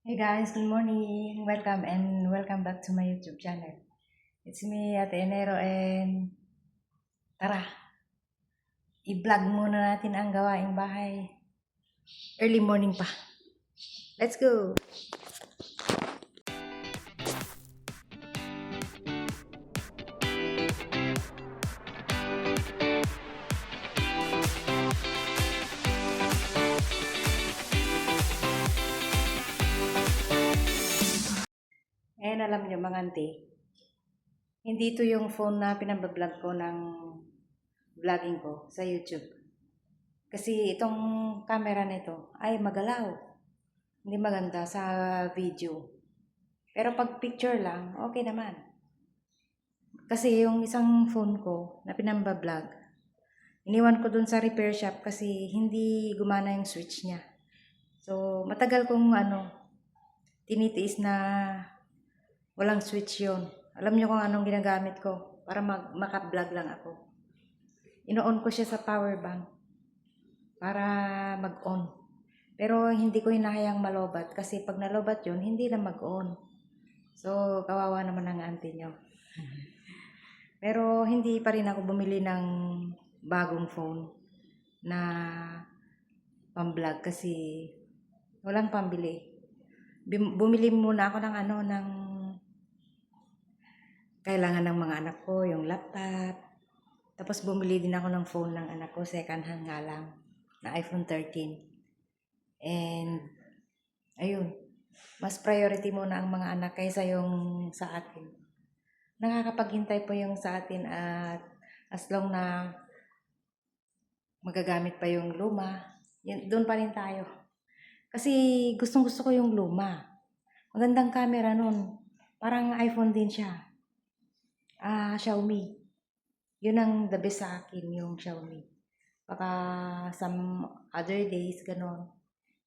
Hey guys, good morning. Welcome back to my YouTube channel. It's me, Ate Enero, and tara, i-vlog muna natin ang gawaing bahay. Early morning pa. Let's go! And alam nyo mga auntie, hindi ito yung phone na pinag-vlog ko ng vlogging ko sa YouTube. Kasi itong camera nito ay magalaw. Hindi maganda sa video. Pero pag picture lang, okay naman. Kasi yung isang phone ko na pinambablog, iniwan ko dun sa repair shop kasi hindi gumana yung switch niya. So, matagal kong tinitiis na walang switch yon. Alam niyo kung anong ginagamit ko para maka-vlog lang ako. Ino-on ko siya sa power bank para mag-on. Pero hindi ko hinahayang malobat kasi pag nalobat yon hindi na mag-on. So, kawawa naman ang auntie nyo. Pero hindi pa rin ako bumili ng bagong phone na pang-vlog kasi walang pambili. Bumili muna ako ng kailangan ng mga anak ko, yung laptop. Tapos bumili din ako ng phone ng anak ko, second hand nga lang, na iPhone 13. And ayun, mas priority muna ang mga anak kaysa yung sa atin. Nakakapaghintay po yung sa atin at as long na magagamit pa yung luma, doon pa rin tayo. Kasi gustong gusto ko yung luma. Magandang camera nun. Parang iPhone din siya. Xiaomi. Yun ang the best sa akin, yung Xiaomi. Baka some other days, ganon,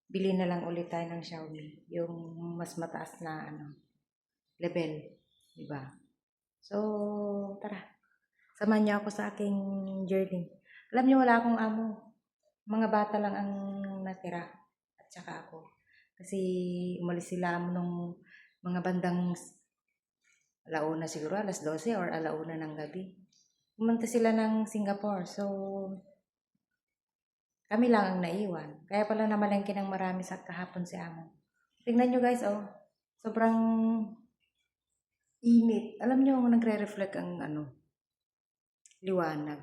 bili na lang ulit tayo ng Xiaomi. Yung mas mataas na level. Diba? So, tara. Samahan niyo ako sa aking journey. Alam niyo, wala akong amo. Mga bata lang ang natira. At saka ako. Kasi umalis sila nung mga bandang alauna siguro, alas 12 or alauna ng gabi. Pumunta sila ng Singapore. So, kami lang ang naiwan. Kaya pala namalengke ng marami sa kahapon si amo. Tingnan nyo guys, oh. Sobrang init. Alam nyo, nagre-reflect ang liwanag.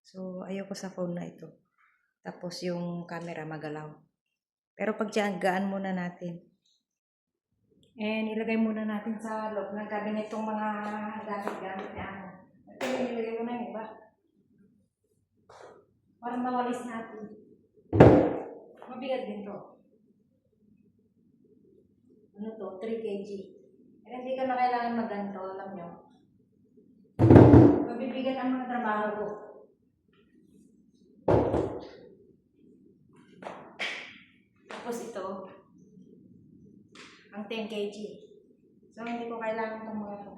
So, ayoko sa phone na ito. Tapos yung camera magalaw. Pero pagtiyagaan muna natin. And ilagay muna natin sa loob ng cabinet itong mga gamit-gamit ni amo. Ito yung ilagay mo na yung iba. Para mawalis natin. Mabigat din to. Ano to? 3 kg. Pero hindi ka na kailangan magganto, alam nyo. Mabibigat ang mga trabaho ko. Tapos ito, ang 10 kg. So, hindi ko kailangan itong mga to.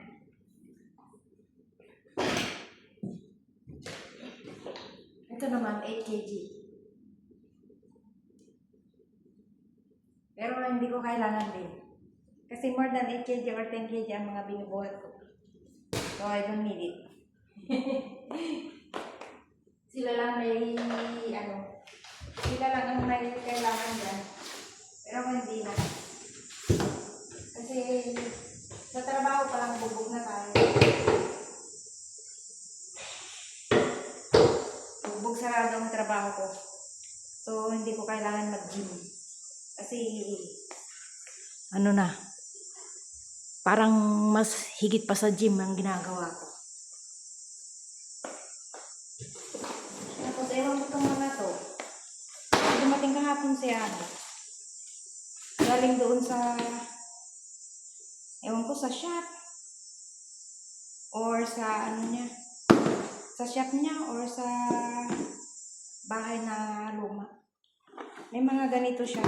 Ito naman, 8 kg. Pero hindi ko kailangan din. Kasi more than 8 kg or 10 kg ang mga binubuhat ko. So, I don't need it. Sila lang sila lang ang may kailangan dyan. Pero ako hindi na. Kasi sa trabaho pa lang bubog na tayo. Bubog sarado ang trabaho ko. So, hindi ko kailangan mag-gym. Kasi, parang mas higit pa sa gym ang ginagawa ko. Tapos, ewan ko itong mga to. Dumating kahapon si Ana. Galing doon sa, ewan ko, sa shop. Or sa sa shop niya or sa bahay na luma. May mga ganito siya.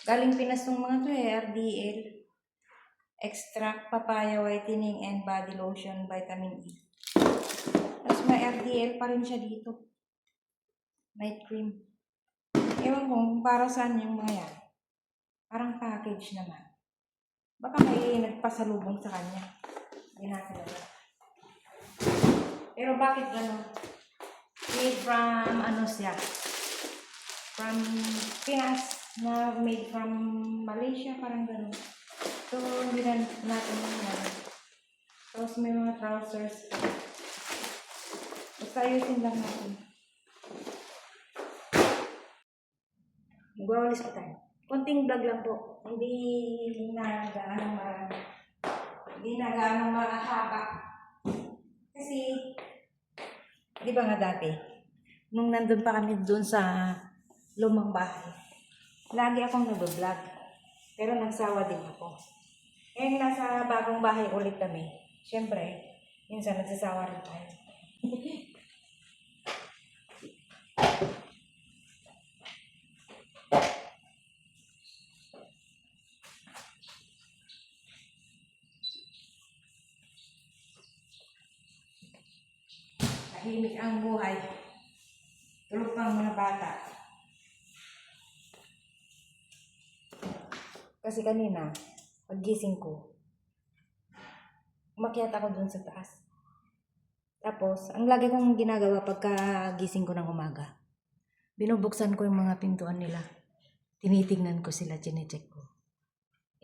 Galing Pinas tong mga to RDL. Extract, papaya, whitening, and body lotion, vitamin E. Tapos may RDL pa rin siya dito. Night cream. Ewan ko kung para saan yung mga yan. Parang package naman. Baka may nagpasalubong sa kanya. Hindi natin alam. Pero bakit gano'n? Made from ano siya? From Pinas na made from Malaysia, parang gano'n. So, hindi na natin mangyari. Tapos may mga trousers. Basta ayusin lang natin. Magwawalis ko tayo. Konting vlog lang po. Hindi na gaano mahaba. Kasi, di ba nga dati, nung nandun pa kami dun sa lumang bahay, lagi akong nag-vlog. Pero nagsawa din ako. Eh, nasa bagong bahay ulit kami. Siyempre, minsan nagsasawa rin tayo. Tahimik ang buhay. Tulog pang mga bata. Kasi kanina, paggising ko, umakyat ako dun sa taas. Tapos, ang lagi kong ginagawa pagka gising ko ng umaga, binubuksan ko yung mga pintuan nila. Tinitignan ko sila, chinecheck ko.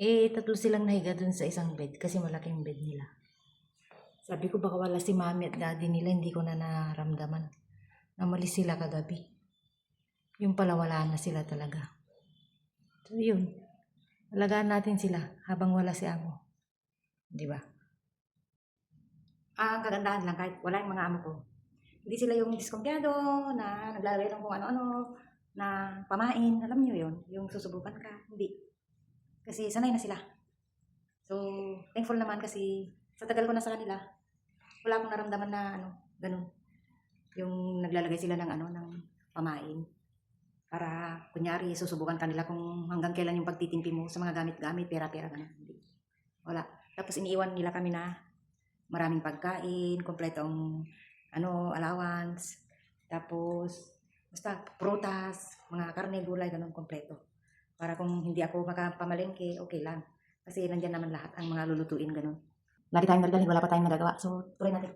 Eh, tatlo silang nahiga dun sa isang bed kasi malaking bed nila. Sabi ko baka wala si mami at daddy nila, hindi ko na naramdaman. Namalis sila kagabi. Yung pala wala na sila talaga. So yun, alagaan natin sila habang wala si amo. Di ba? Ang kagandahan lang kahit wala yung mga amo ko. Hindi sila yung diskumpiyado na naglalagay ng kung ano-ano na pamain. Alam nyo yun, yung susubukan ka. Hindi. Kasi sanay na sila. So, thankful naman kasi sa tagal ko na sa kanila, wala akong naramdaman na ganun. Yung naglalagay sila ng ng pamain. Para, kunyari, susubukan kanila kung hanggang kailan yung pagtitimpi mo sa mga gamit-gamit, pera-pera, ganun. Hindi. Wala. Tapos iniiwan nila kami na maraming pagkain, kompletong allowance. Tapos, basta prutas, mga karne, gulay, ganun, kompleto. Para kung hindi ako makapamalengke, okay lang. Kasi nandyan naman lahat ang mga lulutuin, ganun. Lagi tayong nagdalhin, wala pa tayong nagagawa. So, tuloy natin.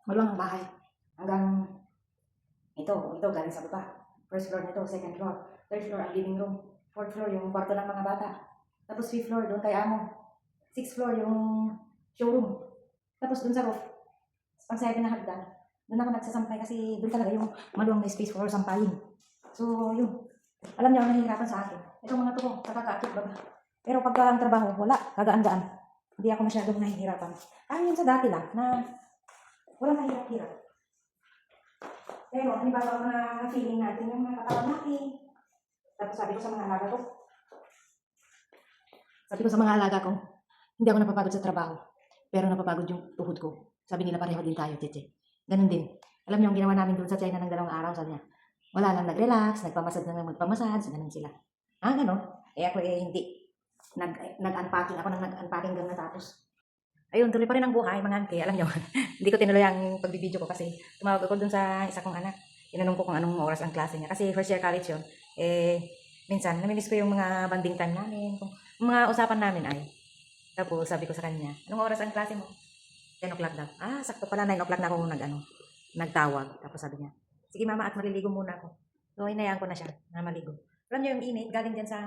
Maluwang ang bahay. Hanggang ito galing sa baba. First floor nito, second floor. Third floor ang living room. Fourth floor yung kwarto ng mga bata. Tapos fifth floor doon kay amo. Sixth floor yung showroom. Tapos doon sa roof, pang 7 na hagdan. Doon ako nagsasampay kasi doon talaga yung maluwang na space for sampayin. So yun. Alam niyo ang nahihirapan sa akin. Itong mga to ko, kakakaakit baba. Pero pagka ang trabaho, wala. Kagaan-gaan. Hindi ako masyadong nahihirapan. Yun sa dati lang na walang kahirap-hirap. Pero, halimbawa mga feeling natin, yung mga katawan natin. Tapos sabi ko sa mga alaga ko, hindi ako napapagod sa trabaho. Pero napapagod yung tuhod ko. Sabi nila pareho din tayo, Cheche. Ganun din. Alam niyo ang ginawa namin doon sa China ng 2 araw, sabi niya. Wala lang nag-relax, nagpamasad na magpamasad, ganun sila. Ganun. Ako hindi. Nag-unpacking ako ng nag-unpacking hanggang natapos. Ayun, tuloy pa rin ang buhay, mga auntie. Alam nyo, hindi ko tinuloy ang pagbibideo ko kasi tumawag ako dun sa isa kong anak. Tinanong ko kung anong oras ang klase niya. Kasi first year college yun. Minsan, namimiss ko yung mga banding time namin. Kung mga usapan namin ay. Tapos sabi ko sa kanya, anong oras ang klase mo? 10 o'clock daw. Sakto pala, 9 o'clock na ako nagtawag. Tapos sabi niya, sige mama, at maliligo muna ako. So, hinayaan ko na siya na maligo. Alam niyo yung init, galing dyan sa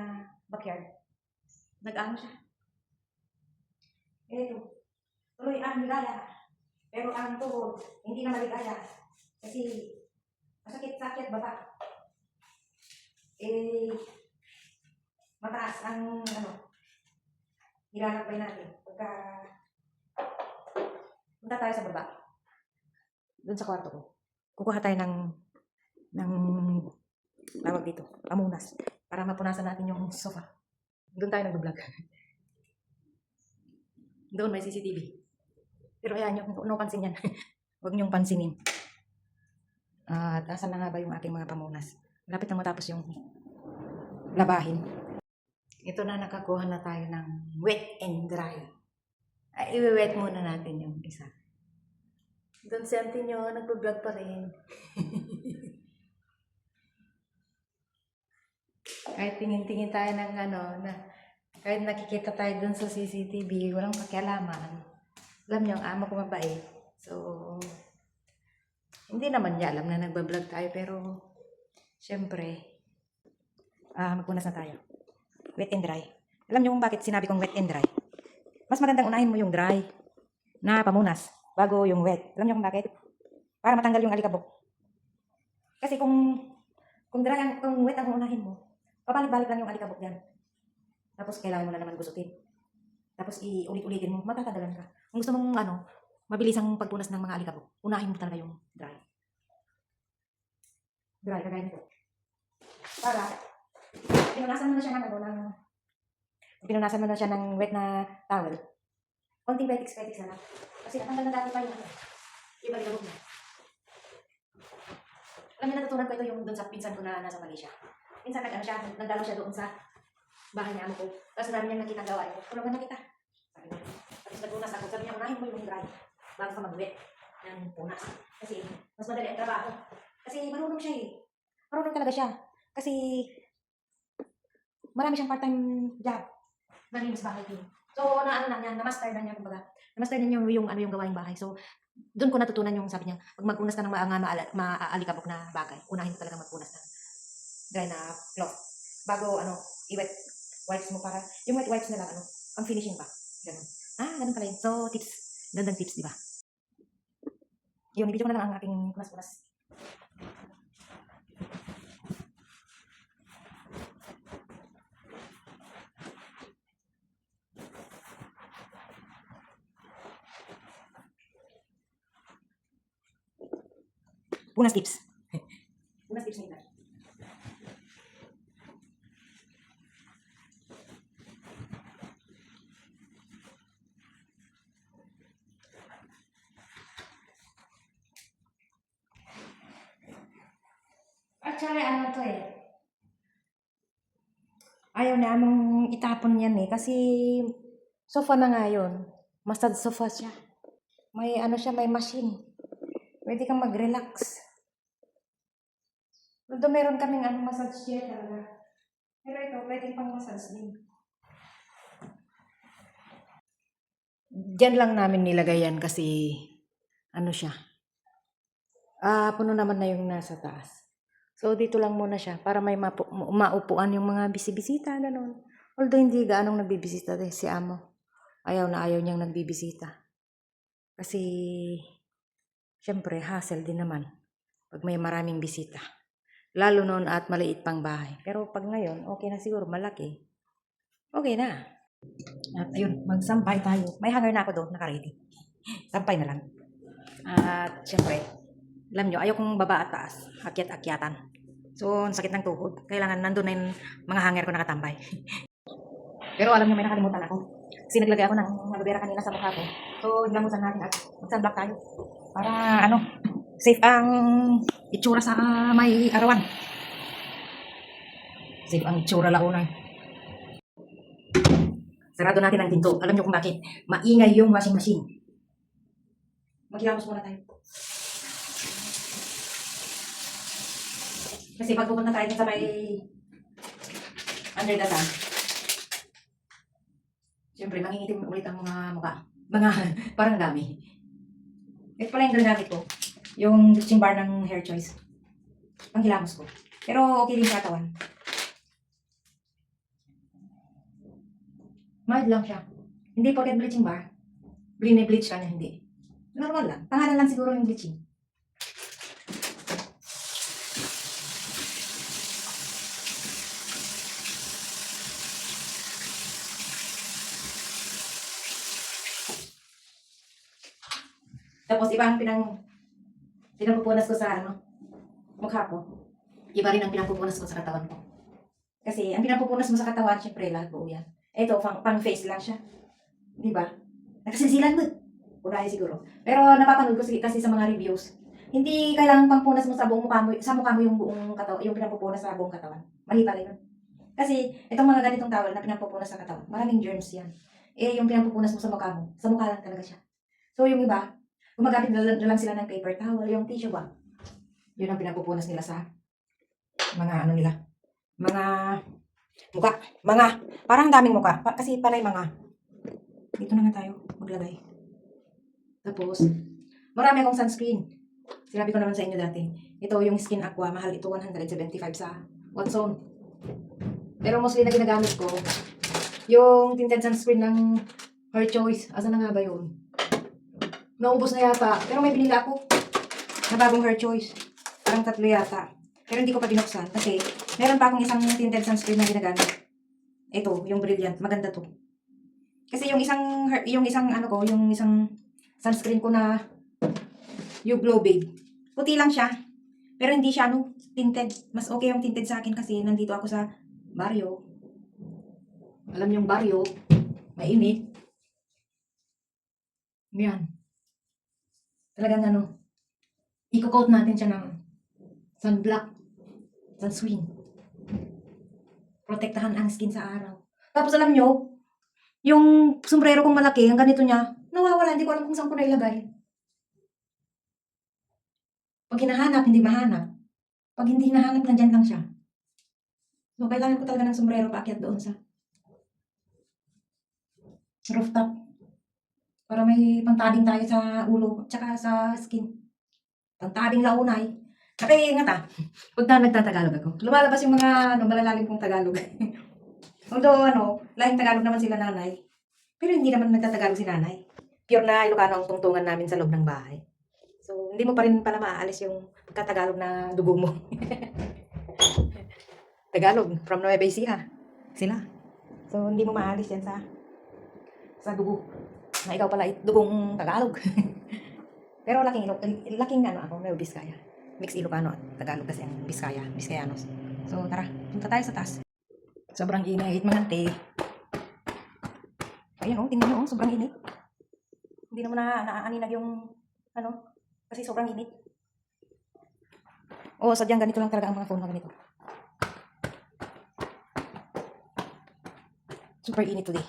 backyard. Nag-ano siya. Ito. Tuloy ang ligaya. Pero ang tuhod, hindi na maligaya. Kasi, masakit-sakit baba. Mataas ang, nilalakbay natin. Pagka, punta tayo sa baba. Doon sa kwarto ko. Kukuha tayo ng tawag dito, pamunas. Para mapunasan natin yung sofa. Doon tayo nag-vlog. Doon may CCTV. Pero ayan, yung no pansin yan. Huwag niyong pansinin. At asan na nga ba yung aking mga pamunas? Malapit na matapos yung labahin. Ito na, nakakuha na tayo ng wet and dry. Ay, iwi-wet muna natin yung isa. Doon si auntie nyo, nagpa-vlog pa rin. Kahit tingin-tingin tayo ng na kahit nakikita tayo dun sa CCTV, walang pakialaman. Alam nyo, ang amo ko mabait. So, hindi naman niya alam na nagbablog tayo, pero syempre, magpunas na tayo. Wet and dry. Alam nyo kung bakit sinabi kong wet and dry? Mas magandang unahin mo yung dry na pamunas bago yung wet. Alam nyo kung bakit? Para matanggal yung alikabok. Kasi kung wet ang unahin mo, pabalik-balik lang yung alikabok dyan. Tapos kailangan mo na naman gusutin. Tapos iulit-ulitin mo, matatagalan ka. Kung gusto mong mabilis ang pagpunas ng mga alikabok, unahin mo talaga yung dry. Dry, kagaya nito. Para, pinunasan mo na siya ng wet na towel. Konting petiks-petiks na lang. Kasi natanggal na dati pa yung alikabok niya. Alam niyo, natutunan ko ito yung doon sa pinsan ko na nasa Malaysia. Minsan nagdalaw siya doon sa bahay niya amo ko. Tapos marami niyang nakita gawa. Tulungan na kita. Sabi niya. Tapos nagpunas ako. Sabi niya, unahin mo yung dry bago ka mag-wet ng punas. Kasi mas madali ang trabaho. Kasi marunong siya eh. Marunong talaga siya. Kasi marami siyang part-time job. Malinis bahay din. So, na-master na niya, kumbaga. Na-master na niya yung gawaing bahay. So, doon ko natutunan yung sabi niya, pag magpunas ka ng maalikabok na bagay, unahin mo talaga magpunas ng dry na cloth. Bago, i-wet wipes mo para, yung wet wipes na lang, ang finishing ba? Ganun. Ganun pala yun. So, tips. Gandang tips, di ba? Yun, ibigay ko na lang ang aking punas-punas. Punas tips. Punas tips nila. Actually, to eh. Ayaw na among itapon yan eh. Kasi sofa na nga yun. Massage sofa siya. May siya, may machine. Pwede kang mag-relax. Although meron kaming massage chair talaga. Pero ito, pwede pang massage din. Diyan lang namin nilagay yan kasi siya. Puno naman na yung nasa taas. So, dito lang muna siya para may maupuan yung mga bisibisita, gano'n. Although hindi gaanong nagbibisita si amo. Ayaw niyang nagbibisita. Kasi, syempre, hassle din naman pag may maraming bisita. Lalo noon at maliit pang bahay. Pero pag ngayon, okay na siguro, malaki. Okay na. At ayun, magsampay tayo. May hanger na ako doon, naka-ready. Sampay na lang. At syempre, alam nyo, ayaw kong baba at taas. Akyat-akyatan. So, sakit ng tuhod. Kailangan nandun na yung mga hanger ko nakatambay. Pero alam nyo, may nakalimutan ako. Kasi naglagay ako ng malubera kanina sa mukha ko. So, ilamusan natin at mag-sunblock tayo. Para, safe ang itsura sa may arawan. Safe ang itsura launay. Sarado natin ang pinto. Alam nyo kung bakit? Maingay yung washing machine. Maghilamos muna tayo. Kasi pag pupunta tayo sa may under the sun, siyempre mangingitim ulit ang mga mukha. Mga parang dami. Ito pala yung ginagamit ko. Yung bleaching bar ng Hair Choice. Panghilamos ko. Pero okay din sa katawan. Mild lang siya. Hindi porket bleaching bar. Bleach ka na, hindi. Normal lang. Pangalan lang siguro yung bleaching. Tapos iba ang pinampupunas ko sa mukha ko. Iba rin ang pinampupunas ko sa katawan ko. Kasi ang pinampupunas mo sa katawan, syempre lahat buo yan. Ito, pang face lang siya. Di ba? Nakasisilan mo. Kunwari siguro. Pero napapanood ko kasi sa mga reviews, hindi kailangan pampunas mo sa buong mukha mo, sa mukha mo yung buong katawan, yung pinampupunas sa buong katawan. Mali pala yun. Kasi itong mga ganitong towel na pinampupunas sa katawan, maraming germs yan. Eh, yung pinampupunas mo, sa mukha lang talaga siya. So, yung iba, gumagamit na lang sila ng paper towel, yung tissue ba? Yun ang pinampupunas nila sa mga ano nila, mga mukha. Parang daming mukha. Kasi pala yung mga, dito na nga tayo maglagay. Tapos, marami akong sunscreen. Sinabi ko naman sa inyo dati. Ito yung Skin Aqua. Mahal ito, 175 sa Watson. Pero mostly na ginagamit ko, yung tinted sunscreen ng Her Choice. Asa na nga ba yun? Naubos na yata. Pero may binili ako na bagong Her Choice. Parang 3 yata. Pero hindi ko pa binuksan kasi meron pa akong isang tinted sunscreen na ginagamit. Ito, yung Brilliant. Maganda to. Kasi yung isang ano ko, yung isang sunscreen ko na yung Glow Babe. Puti lang siya. Pero hindi siya tinted. Mas okay yung tinted sa akin kasi nandito ako sa baryo. Alam niyo yung baryo, mainit. Yan. Talagang i-coat natin siya ng sunblock, sunscreen. Protektahan ang skin sa araw. Tapos alam nyo, yung sombrero kong malaki, ang ganito niya, nawawala. Hindi ko alam kung saan ko nailagay. Pag hinahanap, hindi mahanap. Pag hindi hinahanap, nandyan lang siya. So, kailangan ko talaga ng sombrero paakyat doon sa rooftop. Para may pantabing tayo sa ulo, tsaka sa skin. Pantabing launay. Nakaingat pag nagtatagalog ako. Lumalabas yung mga malalalim kong Tagalog. Although, lahing Tagalog naman sila nanay. Pero hindi naman nagtatagalog si nanay. Pure na Ilocano ang tungtungan namin sa loob ng bahay. So, hindi mo pa rin pala maaalis yung pagkatagalog na dugo mo. Tagalog, from Nueva Ecija. Sila. So, hindi mo maalis yan sa dugo. Na ikaw pala dugong Tagalog. Pero laking ako, Nueva Vizcaya. Mix Ilocano at Tagalog kasi ang Vizcayanos. So, tara, punta tayo sa taas. Sobrang init, mga ante. Ayun tingnan nyo, sobrang init. Hindi naman naaaninag yung, kasi sobrang init. Sadyang ganito lang talaga ang mga phone na ganito. Super init today.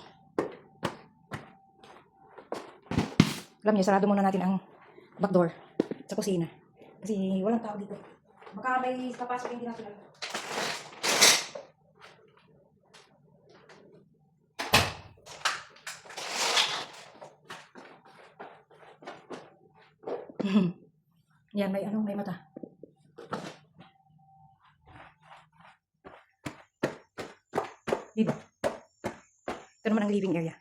Alam niyo, sarado muna natin ang back door sa kusina. Kasi walang tao dito. Baka may kapasok yung tinatulog. Yan, may mata. Diba? Ito naman ang living area.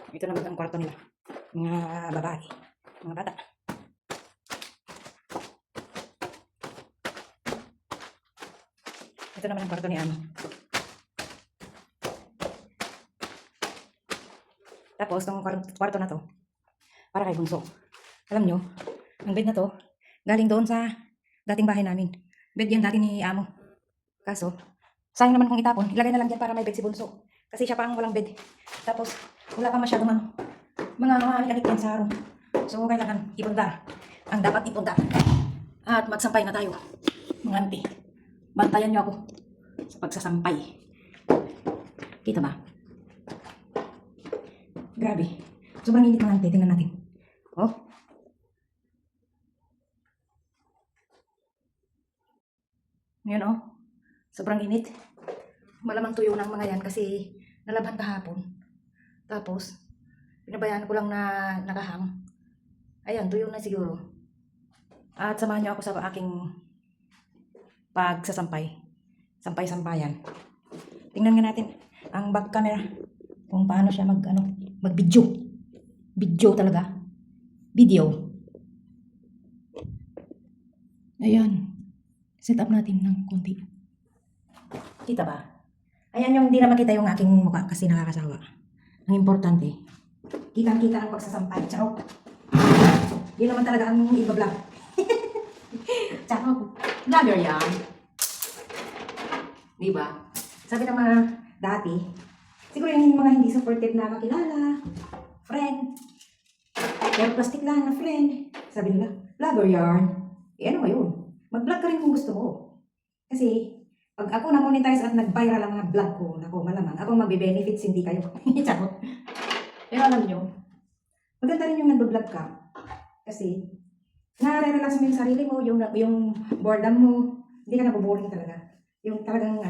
Ito naman ang kwarto nila. Mga babae. Mga bata. Ito naman ang kwarto ni Ami. Tapos, itong kwarto na to, para kay Bunso. Alam nyo, ang bed na to, galing doon sa dating bahay namin. Bed yan dati ni Amo. Kaso, sayang naman kung itapon. Ilagay na lang dyan para may bed si Bunso. Kasi siya pa ang walang bed. Tapos, wala pa masyadong mga anik-anik yan sa araw. So, kailangan ipundar. Ang dapat ipundar. At magsampay na tayo. Mga auntie, bantayan nyo ako sa pagsasampay. Kita ba? Grabe. Sobrang init mga auntie. Tingnan natin. Yan sobrang init. Malamang tuyo ng mga yan kasi nalabhan kahapon. Tapos, pinabayaan ko lang na nakahang. Ayan, tuyo na siguro. At samahan niyo ako sa aking pagsasampay. Sampay-sampayan. Tingnan nga natin ang back camera. Kung paano siya mag-video. Video talaga. Video. Ayan. Set up natin ng konti. Kita ba? Ayan yung hindi na makita yung aking mukha kasi nakakasawa. Ang importante, kitang-kita ang pagsasampay. Charot. Yun naman talaga ang iba-vlog. Charot. Vlogger yan. Diba? Sabi naman dati, Siguro yung mga hindi supportive na kakilala, friend, pero plastic lang na friend. Sabi nila, vlogger yarn. Eh ano ngayon? Mag-vlog ka rin kung gusto mo. Kasi, pag ako na-monetize at nag-viral ang mga vlog ko, nako malamang, ako magbe-benefits, hindi kayo. Charot. Pero alam nyo, maganda rin yung nag-vlog ka. Kasi, nare-relax mo yung sarili mo, yung boredom mo, hindi ka naboboring talaga. Yung talagang,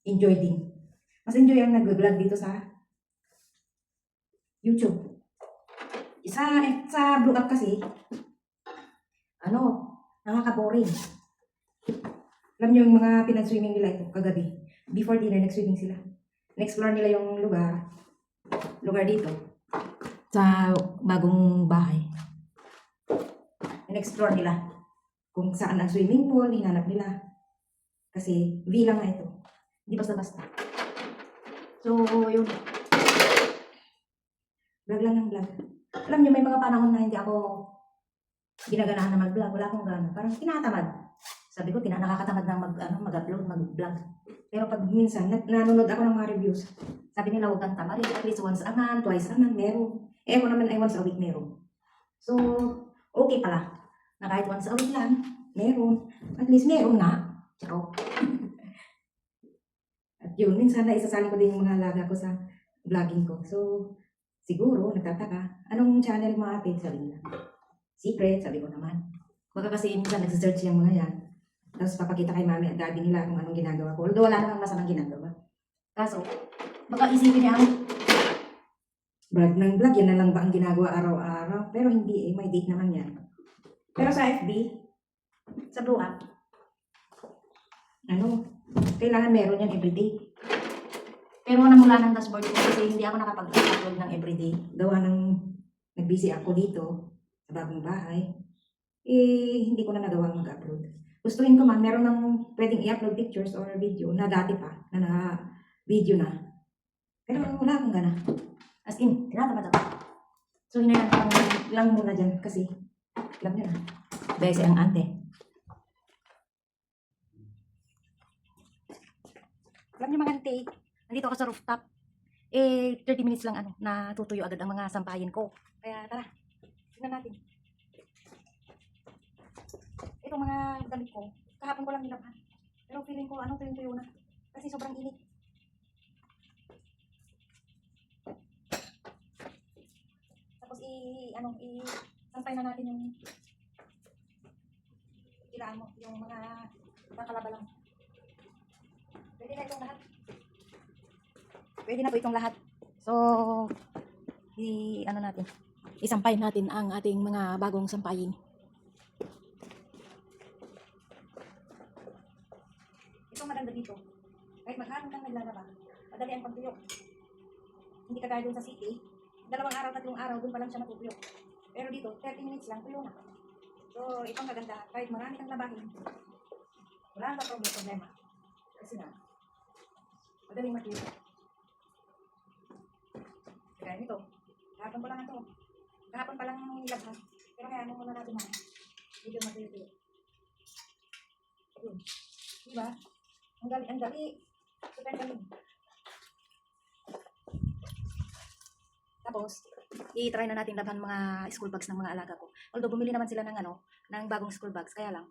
enjoy din. Mas enjoy ang nag-vlog dito sa YouTube. Sa Blue App kasi, nakaka-boring. Alam niyo yung mga pinag-swimming nila ito kagabi. Before dinner, nag-swimming sila. Na-explore nila yung lugar dito. Sa bagong bahay. Na-explore nila kung saan ang swimming pool, hinanap nila. Kasi villa nga ito. Hindi basta-basta. So, yun. Vlog lang ng vlog. Alam niyo, may mga panahon na hindi ako ginaganahan na mag-vlog. Wala akong gana. Parang tinatamad. Sabi ko, nakakatamad na mag-upload, mag-vlog. Pero pag minsan, nanonood ako ng mga reviews, sabi nila, huwag kang tamarin. At least once a month, twice a month, meron. Eh, ako naman ay once a week meron. So, okay pala. Na kahit once a week lang, meron. At least meron nga. Charot. At yun, minsan na isasali ko din yung mga alaga ko sa vlogging ko. So, siguro, nagtataka, anong channel mo ate? Sabi nila. Secret, sabi ko naman. Baka kasi minsan nagsisearch yung mga yan. Tapos papakita kay mami at daddy nila kung anong ginagawa ko. Although wala namang masamang ginagawa. Kaso, baka isipin niya brag ng vlog, yan na lang ba ang ginagawa araw-araw? Pero hindi may date naman yan. Pero sa FB, sa Blue App, kailangan meron yan everyday. Pero namula ng dashboard ko kasi hindi ako nakapag-upload ng everyday. Gawa ng nag-busy ako dito sa bagong bahay. Hindi ko na nagawang mag-upload. Gustuin ko man, meron ng pwedeng i-upload pictures or video na dati pa, na video na. Pero wala akong gana. As in, tinatamad ako. So, hinayaan ko lang muna dyan kasi, alam nyo na, bese ang ante. Alam nyo mga ante, nandito ako sa rooftop. 30 minutes lang natutuyo agad ang mga sampayin ko. Kaya tara, tingnan natin. Itong mga damit ko, kahapon ko lang nilabhan. Pero feeling ko, tuyo na. Kasi sobrang init. Tapos, sampay na natin yung yung mga nakalaba lang. Pwede na itong lahat. Pwede na po itong lahat. So, isampay natin ang ating mga bagong sampayin. Itong maganda dito. Kahit maghapon kang naglalaba, madali ang pagtuyo. Hindi ka dun sa city, 2 araw, 3 araw, dun pa lang siya matutuyo. Pero dito, 30 minutes lang, tuyo na. So, itong maganda, kahit marami kang labahin, wala nang problema. Kasi nga, madaling matuyo. Kaya nito, kahapon pa lang ito. Kahapon pa lang nilabhan. Pero kaya muna natin medyo matuyo-tuyo. Ayun. Diba? Ang dali. Super galing. Tapos, i-try na natin labhan mga school bags ng mga alaga ko. Although bumili naman sila ng bagong school bags, kaya lang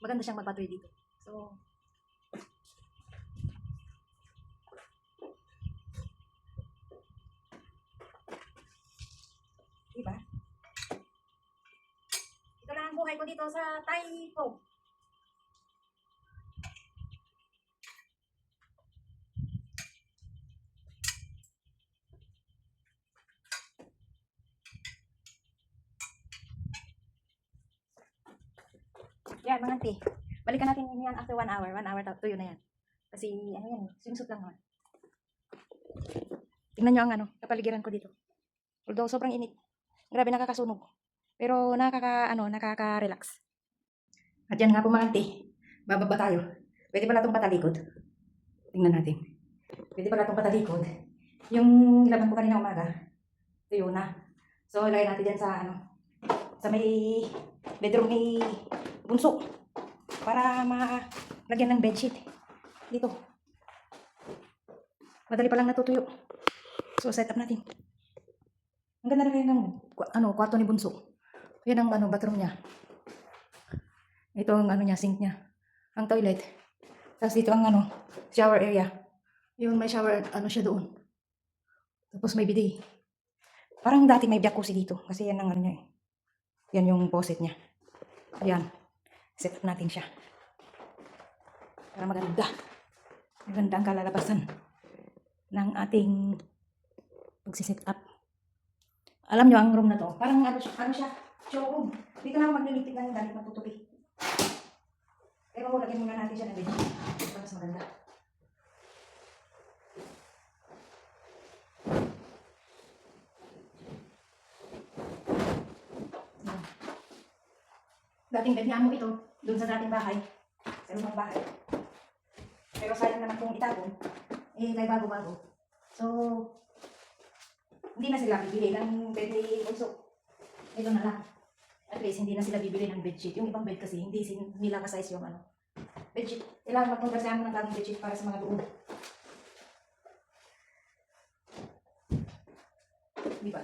maganda siyang magpatuloy dito. So, diba? Ito lang ang buhay ko dito sa Taipo. Yan, mga auntie. Balikan natin yan after 1 hour. 1 hour tuyo na yan. Kasi, swimsuit lang naman. Tingnan nyo ang kapaligiran ko dito. Although, sobrang init. Grabe, nakakasunog. Pero, nakaka-relax. At yan nga po mga auntie. Bababa tayo. Pwede pala itong patalikod. Tingnan natin. Pwede pala itong patalikod. Yung nilaban ko kanina umaga, tuyo na. So, ilagay natin dyan sa may bedroom ni Bunso. Para malagyan ng bedsheet. Dito. Madali pa lang natutuyo. So, set up natin. Ang ganda na rin ng kwarto ni Bunso. Yan ang bathroom niya. Ito ang niya, sink niya. Ang toilet. Tapos dito ang shower area. Yun, may shower, siya doon. Tapos may bidet. Parang dati may jacuzzi dito. Kasi yan ang niya eh. Yan yung faucet niya. Ayan. Set up natin siya. Para maganda. Maganda ang kalalabasan ng ating pagsiset up. Alam nyo, ang room na to, parang siya, showroom. Dito na ako maglilitik ng gamit magtutupi. Pero lagyan muna natin siya ng video. Para mas maganda. Dating bed niya mo ito, doon sa dating bahay. Sa lumang bahay. Pero sayang naman kung itapon, may bago-bago. So, hindi na sila bibili ng bed ni Bunso. Ito na lang. At least, hindi na sila bibili ng bedsheet. Yung ibang bed kasi, hindi nila ka-size yung bedsheet. Kailangan magpunta sa amin ng bagong bedsheet para sa mga doon. Diba?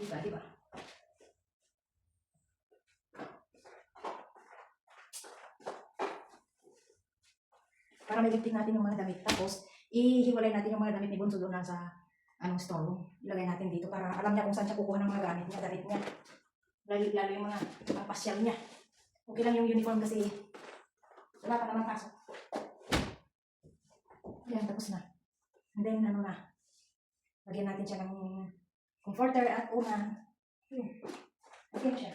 Diba? Para may ligpit natin yung mga damit. Tapos, ihiwalay natin yung mga damit ni Bunso doon sa store room. Ilagay natin dito para alam niya kung saan siya kukuha ng mga gamit niya, damit niya. Lalo yung mga pasyal niya. Okay lang yung uniform kasi wala pa naman pasok. Ayan, tapos na. And then, lagyan natin siya ng comforter at unan. Lagyan siya.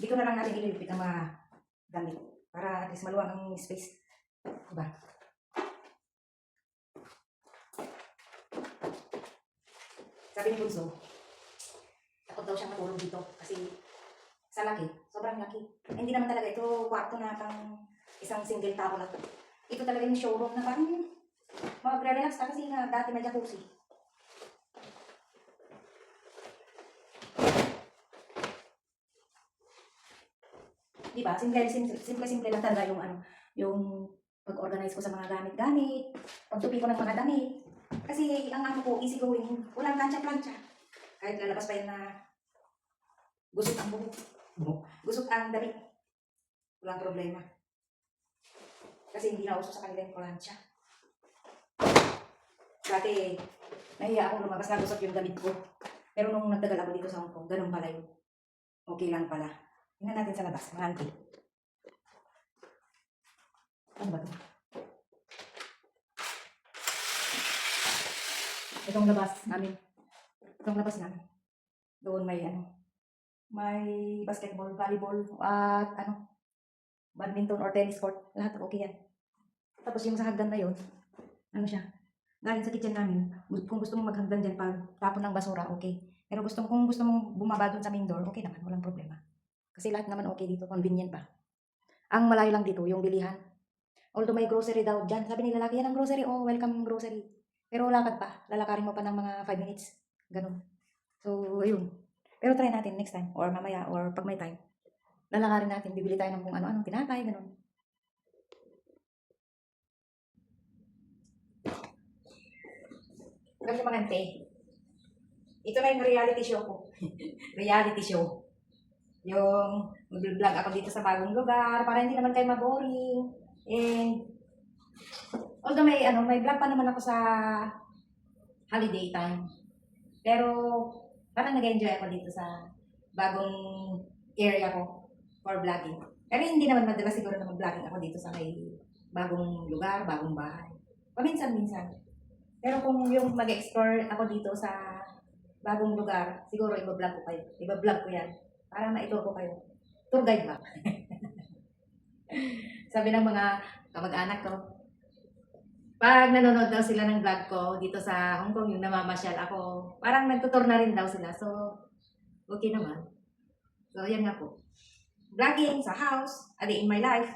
Dito na lang natin ililipit ang mga gamit para at least maluwang ang space. Diba? Sabi ni Bunso, takot daw siyang matulog dito kasi sa laki, sobrang laki. Hindi naman talaga ito kwarto na pang isang single tao lang. Ito talaga yung showroom na parang magre-relax ka kasi nga dati may jacuzzi. Diba? Simple lang talaga yung pag-organize ko sa mga gamit-gamit, pagtupi ko ng mga damit. Kasi ang ko, easy going, walang plancha-plancha. Kahit lalabas pa yan na gusot ang buhok. Gusot ang damit. Walang problema. Kasi hindi na uso sa kanila yung plancha. Dati, nahiya akong lumabas na gusot yung damit ko. Pero nung nagtagal ako dito sa Hong Kong, ganun pala yun. Okay lang pala. Tingnan natin sa labas, mga auntie. Ano ba ito? Itong labas namin. Doon may may basketball, volleyball, at badminton or tennis court. Lahat okay yan. Tapos yung sa hagdan na yun, siya, galing sa kitchen namin. Kung gusto mong maghagdan dyan pag tapon ng basura, okay. Pero kung gusto mong bumaba doon sa main door, okay naman, walang problema. Kasi lahat naman okay dito, convenient pa. Ang malayo lang dito, yung bilihan. Although may grocery daw dyan. Sabi ni lalaki, yan ang grocery, welcome grocery. Pero lakad pa, lalakarin mo pa ng mga 5 minutes. Ganun. So, ayun. Pero try natin next time, or mamaya, or pag may time. Lalakarin natin, bibili tayo ng kung ano-ano, tinapay, ganun. Ganun mga ante. Ito na yung reality show ko. Reality show. Yung mag-vlog ako dito sa bagong lugar para hindi naman kayo maboring. And although may vlog pa naman ako sa holiday time. Pero parang nag-enjoy ako dito sa bagong area ko for vlogging. Pero hindi naman madalas siguro na mag-vlogging ako dito sa may bagong lugar, bagong bahay. Paminsan-minsan. Pero kung yung mag-explore ako dito sa bagong lugar, siguro iba-vlog ko kayo. Iba-vlog ko yan. Para maituro ko kayo. Tour guide ba? Sabi ng mga kamag-anak ko, pag nanonood daw sila ng vlog ko dito sa Hong Kong, yung namamasyal ako, parang nagtutur na rin daw sila. So, okay naman. So, yan nga po. Vlogging sa house, a day in my life,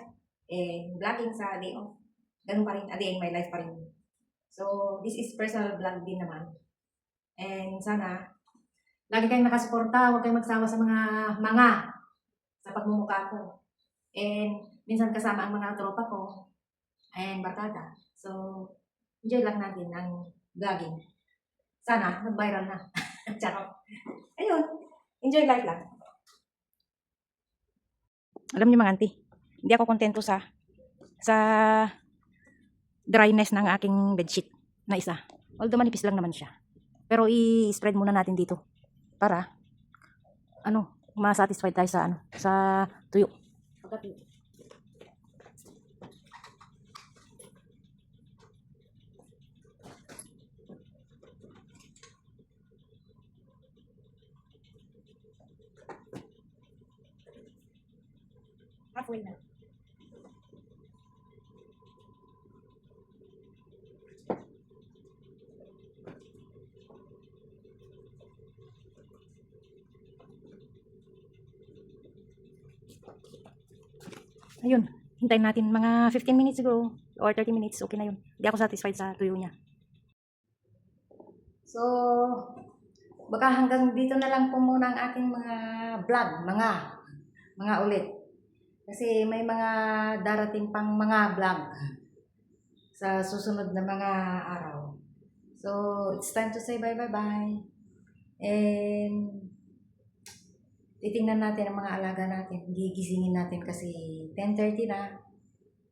and vlogging sa day off. Ganun pa rin, a day in my life pa rin. So, this is personal vlog din naman. And sana, lagi kayong nakasuporta, huwag kayong magsawa sa mga sa pagmumukha ko. And minsan kasama ang mga tropa ko and barkada. So, enjoy lang natin ang vlogging. Sana, mag-viral na. Charot. Ayun, enjoy life lang. Alam niyo mga auntie, hindi ako kontento sa dryness ng aking bedsheet na isa. Although manipis lang naman siya. Pero i-spread muna natin dito para ma-satisfied tayo sa tuyo. Pagkatuyo. Halfway na. Ayun, hintayin natin mga 15 minutes siguro or 30 minutes, okay na yun. Hindi ako satisfied sa tuyo niya. So, baka hanggang dito na lang po muna ang ating mga vlog, mga ulit. Kasi may mga darating pang mga vlog sa susunod na mga araw. So, it's time to say bye. And titingnan natin ang mga alaga natin. Gigisingin natin kasi 10:30 na.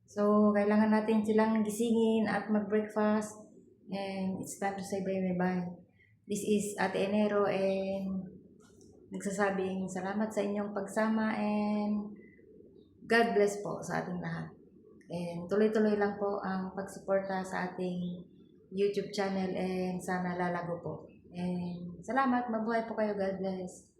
So, kailangan natin silang gisingin at mag-breakfast. And it's time to say bye. This is Ate Enero and nagsasabing salamat sa inyong pagsama and God bless po sa ating lahat. And tuloy-tuloy lang po ang pagsuporta sa ating YouTube channel and sana lalago po. And salamat, mabuhay po kayo. God bless.